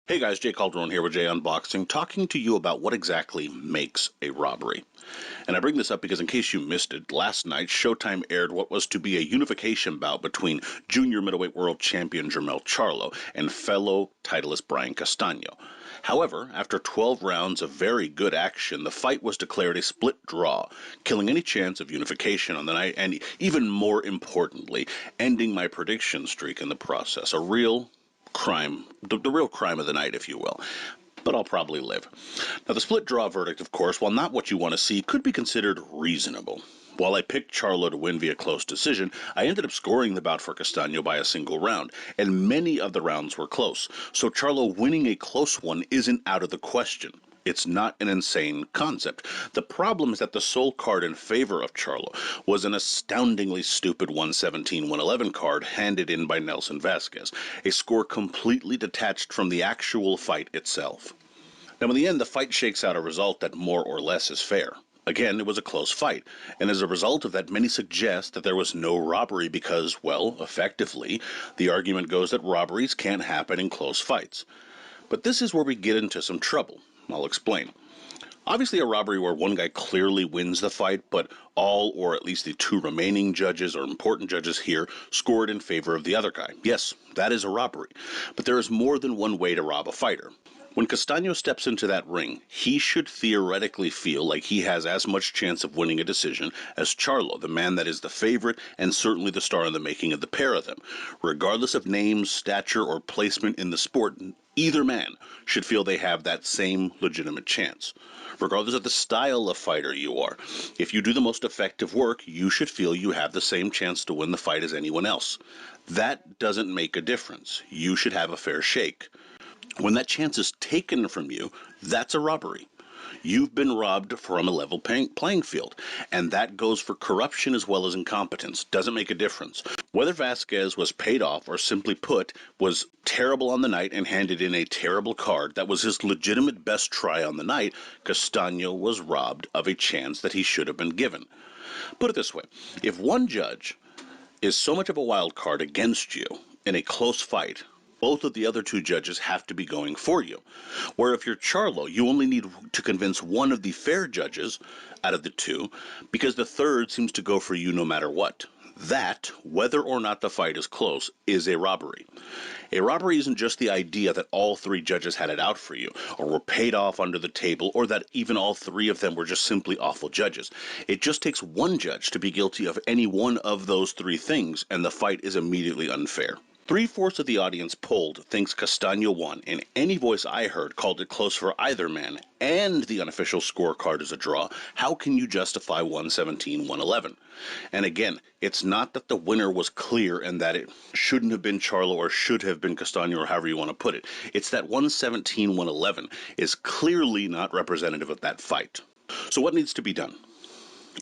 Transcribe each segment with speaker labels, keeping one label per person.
Speaker 1: Hey guys, Jay Calderon here with Jay Unboxing, talking to you about what exactly makes a robbery. And I bring this up because in case you missed it, last night Showtime aired what was to be a unification bout between junior middleweight world champion Jermell Charlo and fellow titleist Brian Castano. However, after 12 rounds of very good action, the fight was declared a split draw, killing any chance of unification on the night and, even more importantly, ending my prediction streak in the process. A real crime, the real crime of the night, if you will. But I'll probably live. Now, the split draw verdict, of course, while not what you want to see, could be considered reasonable. While I picked Charlo to win via close decision, I ended up scoring the bout for Castano by a single round, and many of the rounds were close, so Charlo winning a close one isn't out of the question. It's not an insane concept. The problem is that the sole card in favor of Charlo was an astoundingly stupid 117-111 card handed in by Nelson Vasquez, a score completely detached from the actual fight itself. Now, in the end, the fight shakes out a result that more or less is fair. Again, it was a close fight, and as a result of that, many suggest that there was no robbery because, well, effectively, the argument goes that robberies can't happen in close fights. But this is where we get into some trouble. I'll explain. Obviously, a robbery where one guy clearly wins the fight, but all or at least the two remaining judges or important judges here scored in favor of the other guy. Yes, that is a robbery. But there is more than one way to rob a fighter. When Castano steps into that ring, he should theoretically feel like he has as much chance of winning a decision as Charlo, the man that is the favorite and certainly the star in the making of the pair of them. Regardless of names, stature, or placement in the sport, either man should feel they have that same legitimate chance. Regardless of the style of fighter you are, if you do the most effective work, you should feel you have the same chance to win the fight as anyone else. That doesn't make a difference. You should have a fair shake. When that chance is taken from you, that's a robbery. You've been robbed from a level playing field, and that goes for corruption as well as incompetence. Doesn't make a difference. Whether Vasquez was paid off or simply put, was terrible on the night and handed in a terrible card that was his legitimate best try on the night, Castano was robbed of a chance that he should have been given. Put it this way, if one judge is so much of a wild card against you in a close fight, both of the other two judges have to be going for you. Where if you're Charlo, you only need to convince one of the fair judges out of the two, because the third seems to go for you no matter what. That, whether or not the fight is close, is a robbery. A robbery isn't just the idea that all three judges had it out for you, or were paid off under the table, or that even all three of them were just simply awful judges. It just takes one judge to be guilty of any one of those three things, and the fight is immediately unfair. 3/4 of the audience polled thinks Castano won, and any voice I heard called it close for either man, and the unofficial scorecard is a draw. How can you justify 117-111? And again, it's not that the winner was clear and that it shouldn't have been Charlo or should have been Castano or however you want to put it. It's that 117-111 is clearly not representative of that fight. So what needs to be done?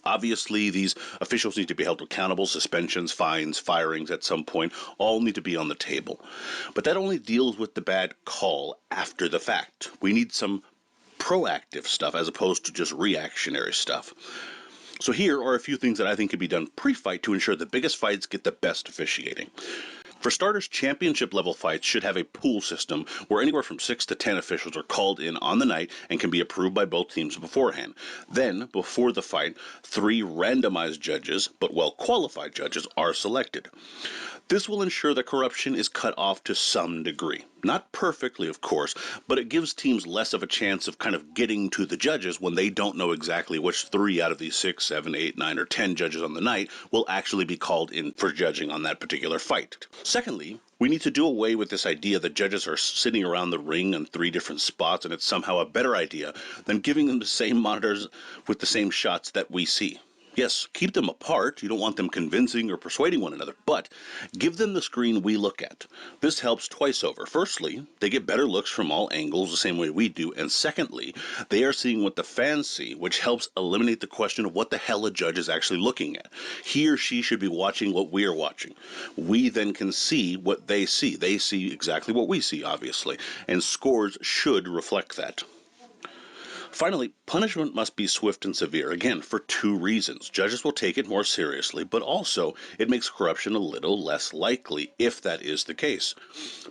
Speaker 1: Obviously, these officials need to be held accountable. Suspensions, fines, firings at some point all need to be on the table. But that only deals with the bad call after the fact. We need some proactive stuff as opposed to just reactionary stuff. So here are a few things that I think could be done pre-fight to ensure the biggest fights get the best officiating. For starters, championship-level fights should have a pool system where anywhere from 6 to 10 officials are called in on the night and can be approved by both teams beforehand. Then, before the fight, 3 randomized judges, but well-qualified judges, are selected. This will ensure that corruption is cut off to some degree. Not perfectly, of course, but it gives teams less of a chance of kind of getting to the judges when they don't know exactly which 3 out of these 6, 7, 8, 9, or 10 judges on the night will actually be called in for judging on that particular fight. Secondly, we need to do away with this idea that judges are sitting around the ring in 3 different spots and it's somehow a better idea than giving them the same monitors with the same shots that we see. Yes, keep them apart. You don't want them convincing or persuading one another, but give them the screen we look at. This helps twice over. Firstly, they get better looks from all angles the same way we do, and secondly, they are seeing what the fans see, which helps eliminate the question of what the hell a judge is actually looking at. He or she should be watching what we are watching. We then can see what they see. They see exactly what we see, obviously, and scores should reflect that. Finally, punishment must be swift and severe, again, for two reasons. Judges will take it more seriously, but also it makes corruption a little less likely, if that is the case,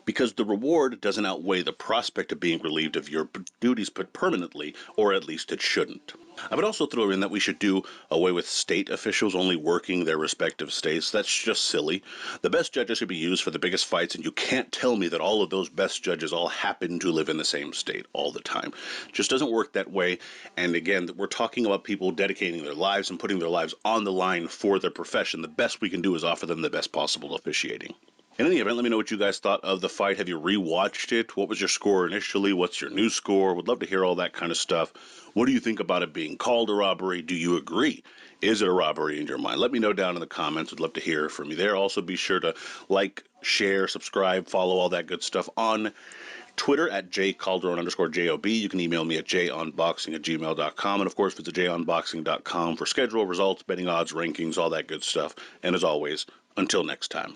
Speaker 1: because the reward doesn't outweigh the prospect of being relieved of your duties put permanently, or at least it shouldn't. I would also throw in that we should do away with state officials only working their respective states. That's just silly. The best judges should be used for the biggest fights, and you can't tell me that all of those best judges all happen to live in the same state all the time. It just doesn't work that way. And again, we're talking about people dedicating their lives and putting their lives on the line for their profession. The best we can do is offer them the best possible officiating. In any event, let me know what you guys thought of the fight. Have you rewatched it? What was your score initially? What's your new score? Would love to hear all that kind of stuff. What do you think about it being called a robbery? Do you agree? Is it a robbery in your mind? Let me know down in the comments. Would love to hear from you there. Also, be sure to like, share, subscribe, follow all that good stuff on Twitter at jcalderon_job. You can email me at jonboxing@gmail.com. And of course, visit jonboxing.com for schedule, results, betting odds, rankings, all that good stuff. And as always, until next time.